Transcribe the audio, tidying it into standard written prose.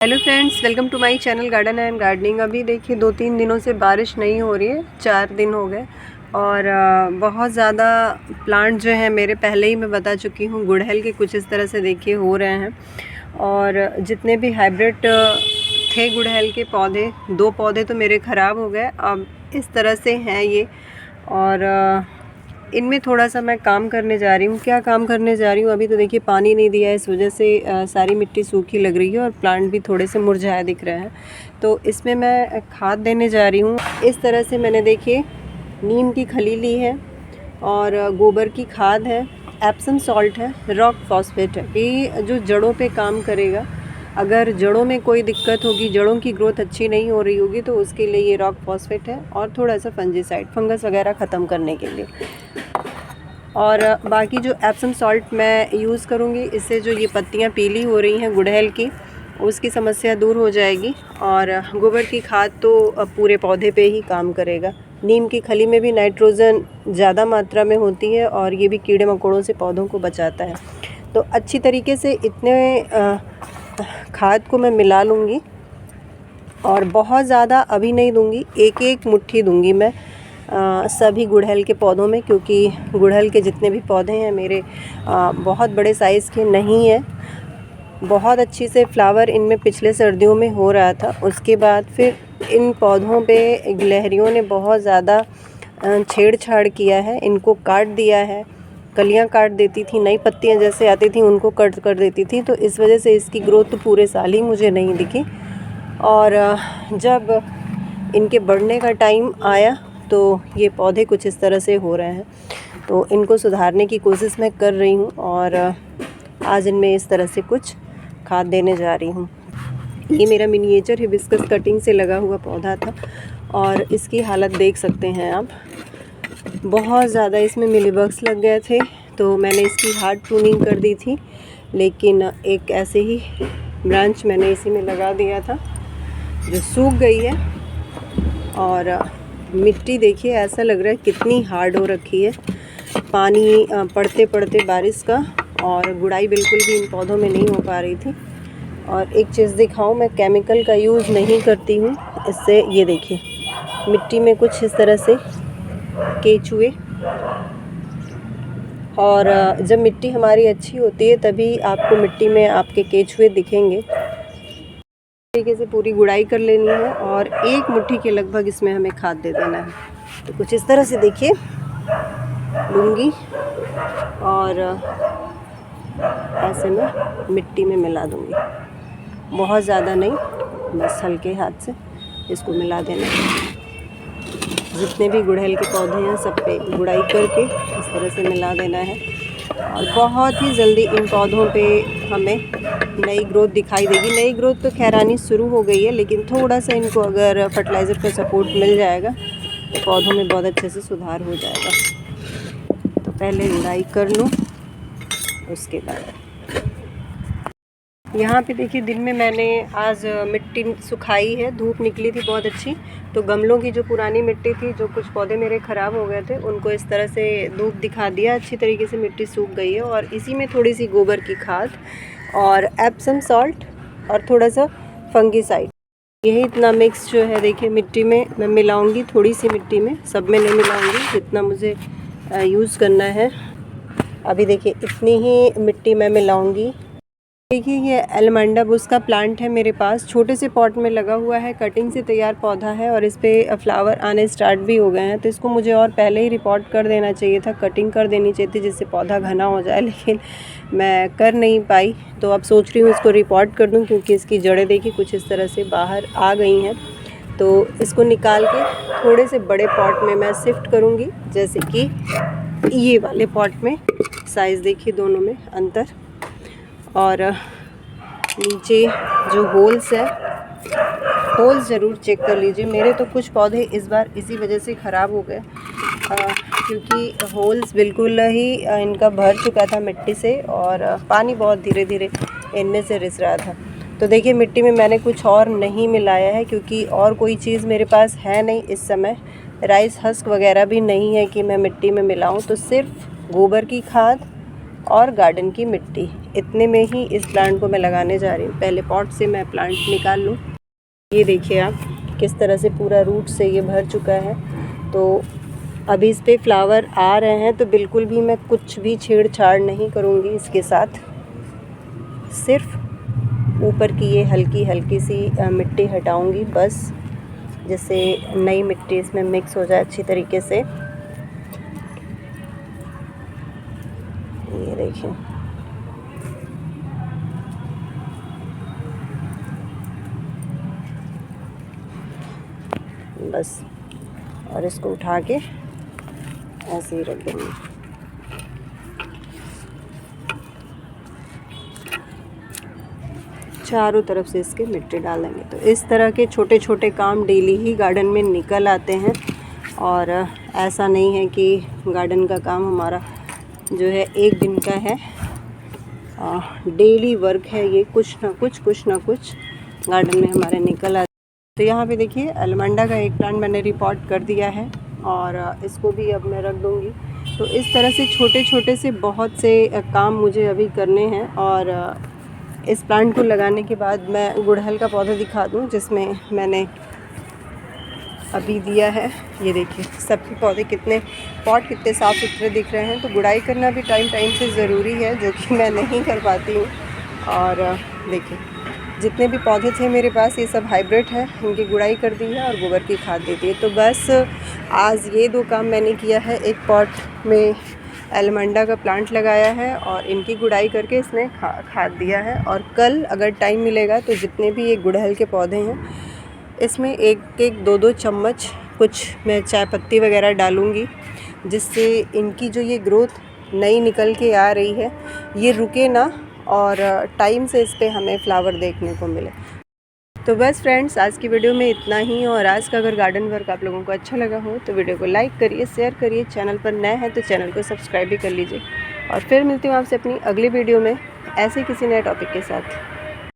Hello friends, welcome to my channel garden and gardening. अभी देखिए 2-3 दिनों से बारिश नहीं हो रही है, 4 दिन हो गए और बहुत ज़्यादा प्लांट जो है मेरे पहले ही मैं बता चुकी हूँ गुड़हल के कुछ इस तरह से देखिए हो रहे हैं। और जितने भी हाइब्रिड थे गुड़हल के पौधे, 2 पौधे तो मेरे ख़राब हो गए। अब इस तरह से हैं ये और इनमें थोड़ा सा मैं काम करने जा रही हूँ। क्या काम करने जा रही हूँ, अभी तो देखिए पानी नहीं दिया है, इस वजह से सारी मिट्टी सूखी लग रही है और प्लांट भी थोड़े से मुरझाए दिख रहे हैं। तो इसमें मैं खाद देने जा रही हूँ। इस तरह से मैंने देखिए नीम की खली ली है और गोबर की खाद है, एप्सम सॉल्ट है, रॉक फॉस्फेट है। ये जो जड़ों पे काम करेगा। अगर जड़ों में कोई दिक्कत होगी, जड़ों की ग्रोथ अच्छी नहीं हो रही होगी, तो उसके लिए ये रॉक फॉस्फेट है और थोड़ा सा फंजीसाइड, फंगस वगैरह ख़त्म करने के लिए। और बाकी जो एप्सम सॉल्ट मैं यूज़ करूँगी, इससे जो ये पत्तियाँ पीली हो रही हैं गुड़हल की, उसकी समस्या दूर हो जाएगी। और गोबर की खाद तो पूरे पौधे पे ही काम करेगा। नीम की खली में भी नाइट्रोजन ज़्यादा मात्रा में होती है और ये भी कीड़े मकोड़ों से पौधों को बचाता है। तो अच्छी तरीके से इतने खाद को मैं मिला लूँगी और बहुत ज़्यादा अभी नहीं दूँगी, एक मुट्ठी दूँगी मैं सभी गुड़हल के पौधों में, क्योंकि गुड़हल के जितने भी पौधे हैं मेरे बहुत बड़े साइज़ के नहीं हैं। बहुत अच्छी से फ्लावर इनमें पिछले सर्दियों में हो रहा था। उसके बाद फिर इन पौधों पे गिलहरियों ने बहुत ज़्यादा छेड़छाड़ किया है, इनको काट दिया है, कलियां काट देती थी, नई पत्तियां जैसे आती थी उनको कट कर देती थी। तो इस वजह से इसकी ग्रोथ तो पूरे साल ही मुझे नहीं दिखी। और जब इनके बढ़ने का टाइम आया तो ये पौधे कुछ इस तरह से हो रहे हैं। तो इनको सुधारने की कोशिश मैं कर रही हूँ और आज इनमें इस तरह से कुछ खाद देने जा रही हूँ। ये मेरा मिनिएचर हिबिस्कस कटिंग से लगा हुआ पौधा था और इसकी हालत देख सकते हैं आप। बहुत ज़्यादा इसमें मिलीबग्स लग गए थे, तो मैंने इसकी हार्ड प्रूनिंग कर दी थी। लेकिन एक ऐसे ही ब्रांच मैंने इसी में लगा दिया था जो सूख गई है। और मिट्टी देखिए, ऐसा लग रहा है कितनी हार्ड हो रखी है पानी पड़ते पड़ते बारिश का, और गुड़ाई बिल्कुल भी इन पौधों में नहीं हो पा रही थी। और एक चीज़ दिखाऊं, मैं केमिकल का यूज़ नहीं करती हूँ। इससे ये देखिए मिट्टी में कुछ इस तरह से केचुए, और जब मिट्टी हमारी अच्छी होती है तभी आपको मिट्टी में आपके केचुए दिखेंगे। तरीके से पूरी गुड़ाई कर लेनी है और 1 मुट्ठी के लगभग इसमें हमें खाद दे देना है। तो कुछ इस तरह से देखिए लूँगी और ऐसे में मिट्टी में मिला दूँगी। बहुत ज़्यादा नहीं, बस हल्के हाथ से इसको मिला देना है। जितने भी गुड़हल के पौधे हैं सब पे गुड़ाई करके इस तरह से मिला देना है। और बहुत ही जल्दी इन पौधों पे हमें नई ग्रोथ दिखाई देगी। नई ग्रोथ तो खैर आनी शुरू हो गई है, लेकिन थोड़ा सा इनको अगर फर्टिलाइज़र का सपोर्ट मिल जाएगा तो पौधों में बहुत अच्छे से सुधार हो जाएगा। तो पहले गुड़ाई कर लूँ, उसके बाद यहाँ पे देखिए दिन में मैंने आज मिट्टी सुखाई है, धूप निकली थी बहुत अच्छी। तो गमलों की जो पुरानी मिट्टी थी, जो कुछ पौधे मेरे ख़राब हो गए थे, उनको इस तरह से धूप दिखा दिया, अच्छी तरीके से मिट्टी सूख गई है। और इसी में थोड़ी सी गोबर की खाद और एप्सम सॉल्ट और थोड़ा सा फंगीसाइड, यही इतना मिक्स जो है देखिए मिट्टी में मैं मिलाऊंगी। थोड़ी सी मिट्टी में, सब में नहीं मिलाऊंगी, जितना मुझे यूज़ करना है। अभी देखिए इतनी ही मिट्टी मैं मिलाऊंगी। देखिए ये एलमंडा बुश का प्लांट है मेरे पास, छोटे से पॉट में लगा हुआ है, कटिंग से तैयार पौधा है और इस पे फ्लावर आने स्टार्ट भी हो गए हैं। तो इसको मुझे और पहले ही रिपोर्ट कर देना चाहिए था, कटिंग कर देनी चाहिए थी जिससे पौधा घना हो जाए, लेकिन मैं कर नहीं पाई। तो अब सोच रही हूँ इसको रिपोर्ट कर दूँ, क्योंकि इसकी जड़ें देखिए कुछ इस तरह से बाहर आ गई हैं। तो इसको निकाल के थोड़े से बड़े पॉट में मैं शिफ्ट करूँगी, जैसे कि ये वाले पॉट में। साइज़ देखिए दोनों में अंतर। और नीचे जो होल्स है, होल्स ज़रूर चेक कर लीजिए। मेरे तो कुछ पौधे इस बार इसी वजह से ख़राब हो गए, क्योंकि होल्स बिल्कुल ही इनका भर चुका था मिट्टी से और पानी बहुत धीरे धीरे इनमें से रिस रहा था। तो देखिए मिट्टी में मैंने कुछ और नहीं मिलाया है, क्योंकि और कोई चीज़ मेरे पास है नहीं इस समय। राइस हस्क वगैरह भी नहीं है कि मैं मिट्टी में मिलाऊं। तो सिर्फ गोबर की खाद और गार्डन की मिट्टी, इतने में ही इस प्लांट को मैं लगाने जा रही हूँ। पहले पॉट से मैं प्लांट निकाल लूँ। ये देखिए आप किस तरह से पूरा रूट से ये भर चुका है। तो अभी इस पर फ्लावर आ रहे हैं, तो बिल्कुल भी मैं कुछ भी छेड़छाड़ नहीं करूँगी इसके साथ। सिर्फ ऊपर की ये हल्की हल्की सी मिट्टी हटाऊँगी बस, जिससे नई मिट्टी इसमें मिक्स हो जाए अच्छी तरीके से। ये देखिए बस, और इसको उठा के ऐसे ही रख देंगे। चारों तरफ से इसके मिट्टी डाल देंगे। तो इस तरह के छोटे छोटे काम डेली ही गार्डन में निकल आते हैं, और ऐसा नहीं है कि गार्डन का काम हमारा जो है एक दिन का है, डेली वर्क है ये। कुछ ना कुछ गार्डन में हमारे निकल आते। तो यहाँ पे देखिए एलमंडा का एक प्लांट मैंने रिपोर्ट कर दिया है, और इसको भी अब मैं रख दूँगी। तो इस तरह से छोटे छोटे से बहुत से काम मुझे अभी करने हैं। और इस प्लांट को लगाने के बाद मैं गुड़हल का पौधा दिखा दूँ, जिसमें मैंने अभी दिया है। ये देखिए सबके पौधे कितने पॉट कितने साफ़ सुथरे दिख रहे हैं। तो गुड़ाई करना भी टाइम से ज़रूरी है, जो कि मैं नहीं कर पाती हूँ। और देखिए जितने भी पौधे थे मेरे पास ये सब हाइब्रिड है, इनकी गुड़ाई कर दी है और गोबर की खाद दे दी है। तो बस आज ये 2 काम मैंने किया है। एक पॉट में एलमंडा का प्लांट लगाया है और इनकी गुड़ाई करके इसमें खाद दिया है। और कल अगर टाइम मिलेगा तो जितने भी ये गुड़हल के पौधे हैं इसमें 1-2 चम्मच कुछ मैं चाय पत्ती वगैरह डालूँगी, जिससे इनकी जो ये ग्रोथ नई निकल के आ रही है ये रुके ना, और टाइम से इस पे हमें फ्लावर देखने को मिले। तो बस फ्रेंड्स आज की वीडियो में इतना ही। और आज का अगर गार्डन वर्क आप लोगों को अच्छा लगा हो तो वीडियो को लाइक करिए, शेयर करिए। चैनल पर नए हैं तो चैनल को सब्सक्राइब भी कर लीजिए। और फिर मिलती हूँ आपसे अपनी अगली वीडियो में ऐसे किसी नए टॉपिक के साथ।